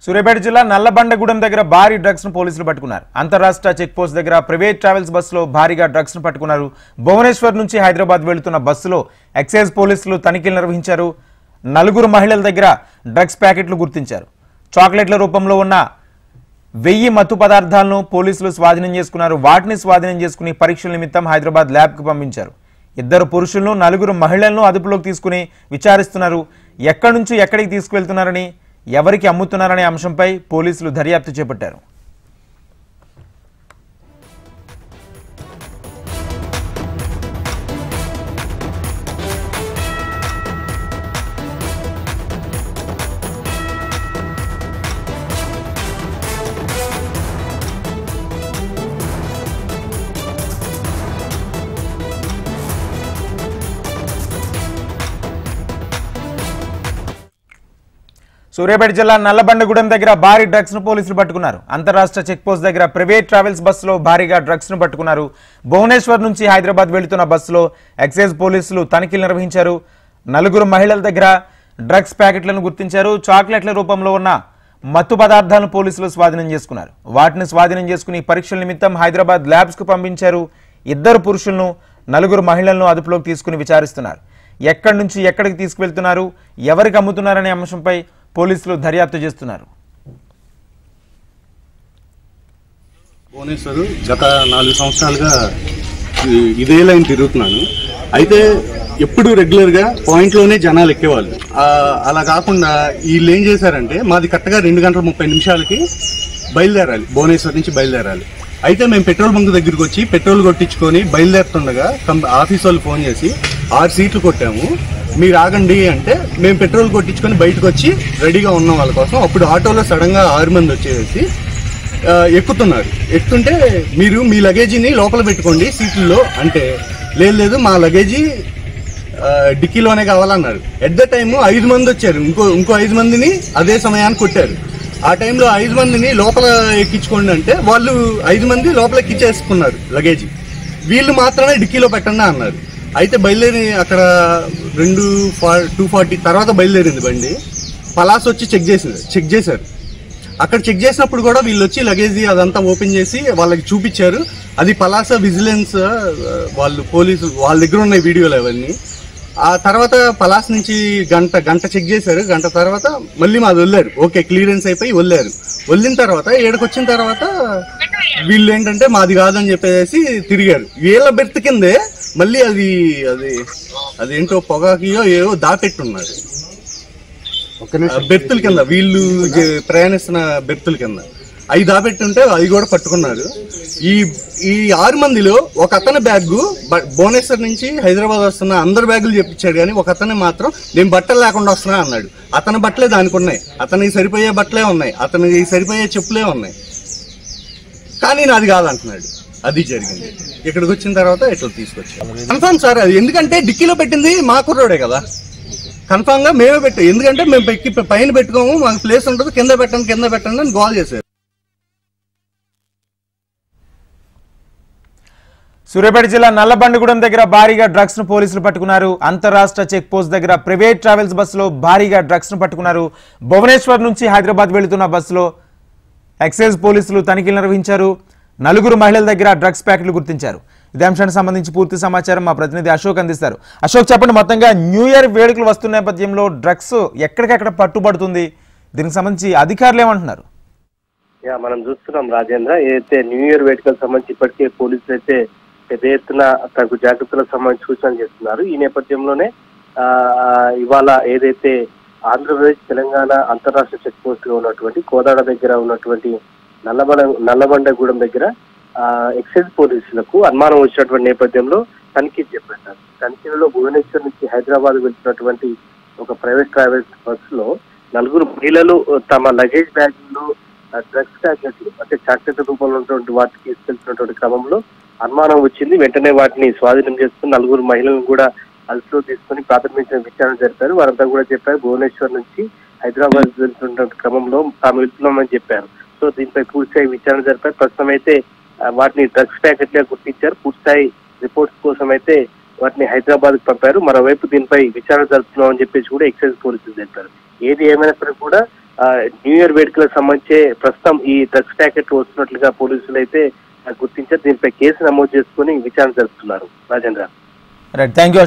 సూర్యాపేట జిల్లా నల్లబండగూడెం దగ్గర భారీ డ్రగ్స్ ను పోలీసులు పట్టుకున్నారు. అంతర్రాష్ట్ర చెక్ పోస్ట్ దగ్గర ప్రైవేట్ ట్రావెల్స్ బస్సులో భారీగా డ్రగ్స్ ను పట్టుకున్నారు. భువనేశ్వర్ నుంచి హైదరాబాద్ వెళ్తున్న బస్సులో ఎక్సైజ్ పోలీసులు తనిఖీలు నిర్వహించారు. 4 మహిళల దగ్గర డ్రగ్స్ ప్యాకెట్లు గుర్తించారు. చాక్లెట్ల రూపంలో ఉన్న 1000 మత్తు పదార్థాలను పోలీసులు స్వాధీనం చేసుకున్నారు. వాటిని స్వాధీనం చేసుకుని పరీక్షల నిమిత్తం హైదరాబాద్ ల్యాబ్ కు పంపించారు. 2 పురుషులను 4 మహిళలను అదుపులోకి తీసుకుని విచారిస్తున్నారు. ఎక్కడి నుంచి ఎక్కడికి తీసుకువెళ్తున్నారని, ఎవరికి అమ్ముతున్నారనే అంశంపై పోలీసులు దర్యాప్తు చేపట్టారు. సూర్యాపేట జిల్లా నల్లబండగూడెం దగ్గర భారీ డ్రగ్స్ ను పోలీసులు పట్టుకున్నారు. అంతర్రాష్ట్ర చెక్ పోస్ట్ దగ్గర ప్రైవేట్ ట్రావెల్స్ బస్సులో భారీగా డ్రగ్స్ ను పట్టుకున్నారు. భువనేశ్వర్ నుంచి హైదరాబాద్ వెళ్తున్న బస్సులో ఎక్సైజ్ పోలీసులు తనిఖీలు నిర్వహించారు. 4 మహిళల దగ్గర డ్రగ్స్ ప్యాకెట్లను గుర్తించారు. చాక్లెట్ల రూపంలో ఉన్న మత్తు పదార్థాలను పోలీసులు స్వాధీనం చేసుకున్నారు. వాటిని స్వాధీనం చేసుకుని పరీక్షల నిమిత్తం హైదరాబాద్ ల్యాబ్స్ కు పంపించారు. 2 పురుషులను 4 మహిళలను అదుపులోకి తీసుకుని విచారిస్తున్నారు. ఎక్కడి నుంచి ఎక్కడికి తీసుకువెళ్తున్నారు, ఎవరికి అమ్ముతున్నారనే అంశంపై పోలీసులు దర్యాప్తు చేస్తున్నారు. భువనేశ్వర్ గత 4 సంవత్సరాలుగా ఇదే లైన్ తిరుగుతున్నాను. అయితే ఎప్పుడు రెగ్యులర్గా పాయింట్లోనే జనాలు ఎక్కేవాళ్ళు. అలా కాకుండా వీళ్ళు ఏం చేశారంటే, మాది కరెక్ట్గా 2 గంటల 30 నిమిషాలకి బయలుదేరాలి, భువనేశ్వర్ నుంచి బయలుదేరాలి. అయితే మేము పెట్రోల్ బంక్ దగ్గరికి వచ్చి పెట్రోల్ కొట్టించుకొని బయలుదేరుతుండగా ఆఫీస్ వాళ్ళు ఫోన్ చేసి 6 సీట్లు కొట్టాము, మీరు ఆగండి అంటే మేము పెట్రోల్ కొట్టించుకొని బయటకు వచ్చి రెడీగా ఉన్నాం వాళ్ళ కోసం. అప్పుడు ఆటోలో సడన్గా 6 మంది వచ్చేసి ఎక్కుతున్నారు. ఎక్కుతుంటే మీరు మీ లగేజీని లోపల పెట్టుకోండి సీట్లలో అంటే, లేదు మా లగేజీ డిక్కీలోనే కావాలన్నారు. ఎట్ ద టైమ్ 5 మంది వచ్చారు. ఇంకో 5 మందిని అదే సమయాన్ని కొట్టారు. ఆ టైంలో 5 మందిని లోపల ఎక్కించుకోండి అంటే వాళ్ళు 5 మంది లోపల ఎక్కించేసుకున్నారు లగేజీ. వీళ్ళు మాత్రమే డిక్కీలో పెట్టండి అన్నారు. అయితే బయలుదేరి అక్కడ 2:40 తర్వాత బయలుదేరింది బండి. పలాస్ వచ్చి చెక్ చేశారు. అక్కడ చెక్ చేసినప్పుడు కూడా వీళ్ళు వచ్చి లగేజీ అదంతా ఓపెన్ చేసి వాళ్ళకి చూపించారు. అది పలాస విజిలెన్స్ వాళ్ళు పోలీసులు వాళ్ళ దగ్గర ఉన్న వీడియోలు అవన్నీ. ఆ తర్వాత పలాస్ నుంచి గంట చెక్ చేశారు. గంట తర్వాత మళ్ళీ మాది వదిలేరు. ఓకే క్లియరెన్స్ అయిపోయి వదిలేరు. వదిలిన తర్వాత ఏడకి వచ్చిన తర్వాత వీళ్ళు ఏంటంటే మాది కాదని చెప్పేసి తిరిగారు. వీళ్ళ బెర్త్ కిందే మళ్ళీ అదేంటో పొగాకియో ఏవో దాపెట్టున్నారు బెర్తుల కింద, వీళ్ళు ప్రయాణిస్తున్న బెర్తుల కింద అవి దాపెట్టుంటే అవి కూడా పట్టుకున్నారు. ఈ 6 మందిలో ఒక అతని బ్యాగ్ భువనేశ్వర్ నుంచి హైదరాబాద్ వస్తున్న అందరు బ్యాగులు చెప్పించాడు, కానీ ఒక అతని మాత్రం నేను బట్టలు లేకుండా వస్తున్నా అన్నాడు. అతని బట్టలే దానికి ఉన్నాయి, అతనికి సరిపోయే బట్టలే ఉన్నాయి, అతనికి సరిపోయే చెప్పులే ఉన్నాయి, కానీ నాది కాదంటున్నాడు. అది జరిగింది. ఇక్కడికి వచ్చిన తర్వాత ఇట్లా తీసుకొచ్చాం. కన్ఫర్మ్ సార్, అది ఎందుకంటే డిక్కీలో పెట్టింది మా కుర్రోడే కదా, కన్ఫర్మ్ గా మేమే పెట్టాం. ఎందుకంటే మేము పైన పెట్టుకోము, మాకు ప్లేస్ ఉంటుంది, కింద పెట్టండి అని గోల్ చేశారు. సూర్యాపేట జిల్లా నల్లబండగూడెం దగ్గర భారీగా డ్రగ్స్ ను పోలీసులు పట్టుకున్నారు. అంతర్రాష్ట్ర చెక్ పోస్ట్ దగ్గర ప్రైవేట్ ట్రావెల్స్ బస్సులో భారీగా డ్రగ్స్ ను పట్టుకున్నారు. భువనేశ్వర్ నుంచి హైదరాబాద్ వెళుతున్న బస్సులో ఎక్సైజ్ పోలీసులు తనిఖీలు నిర్వహించారు. 4 మహిళల దగ్గర డ్రగ్స్ ప్యాకెట్లు గుర్తించారు. ఇదే అంశానికి సంబంధించి పూర్తి సమాచారం మా ప్రతినిధి అశోక్ అందిస్తారు. అశోక్, చెప్పండి, మొత్తంగా న్యూ ఇయర్ వేడుకలు వస్తున్న నేపథ్యంలో డ్రగ్స్ ఎక్కడికెక్కడ పట్టుబడుతుంది, దీనికి సంబంధించి అధికారులు ఏమంటున్నారు? మనం చూస్తున్నాం రాజేంద్ర, ఏదైతే న్యూ ఇయర్ వేడుకలకు సంబంధించి ఇప్పటికే పోలీసులు అయితే పెద్ద ఎత్తున తగు జాగ్రత్తలకు సంబంధించి సూచనలు చేస్తున్నారు. ఈ నేపథ్యంలోనే ఇవాళ ఏదైతే ఆంధ్రప్రదేశ్ తెలంగాణ అంతర్రాష్ట్ర చెక్ పోస్ట్ లో ఉన్నటువంటి కోదాడ దగ్గర ఉన్నటువంటి నల్లబండగూడెం దగ్గర ఎక్సైజ్ పోలీసులకు అనుమానం వచ్చినటువంటి నేపథ్యంలో తనిఖీలు చేపట్టారు. తనిఖీలలో భువనేశ్వర్ నుంచి హైదరాబాద్ వెళ్తున్నటువంటి ఒక ప్రైవేట్ ట్రావెల్స్ బస్సులో 4 మహిళలు తమ లగేజ్ బ్యాగుల్లో డ్రగ్స్ ప్యాకెట్లు అంటే చాక్లెట్ రూపంలో ఉన్నటువంటి వాటికి తీసుకెళ్తున్నటువంటి క్రమంలో అనుమానం వచ్చింది. వెంటనే వాటిని స్వాధీనం చేసుకుని 4 మహిళలను కూడా అదుపులో తీసుకుని ప్రాథమిక విచారణ జరిపారు. వారంతా కూడా చెప్పారు భువనేశ్వర్ నుంచి హైదరాబాద్ వెళ్తున్న క్రమంలో తాము వెళ్తున్నామని చెప్పారు. సో దీనిపై పూర్తిస్థాయి విచారణ జరిపారు. ప్రస్తుతం అయితే వాటిని డ్రగ్స్ ప్యాకెట్గా గుర్తించారు. పూర్తిస్థాయి రిపోర్ట్స్ కోసం అయితే వాటిని హైదరాబాద్ కు పంపారు. మరోవైపు దీనిపై విచారణ జరుపుతున్నామని చెప్పేసి కూడా ఎక్సైజ్ పోలీసులు తెలిపారు. ఏది ఏమైనా సరే కూడా న్యూ ఇయర్ వేడుకలకు సంబంధించి ప్రస్తుతం ఈ డ్రగ్స్ ప్యాకెట్ వస్తున్నట్లుగా పోలీసులు అయితే గుర్తించారు. దీనిపై కేసు నమోదు చేసుకుని విచారణ జరుపుతున్నారు. రాజేంద్ర. Right, thank you.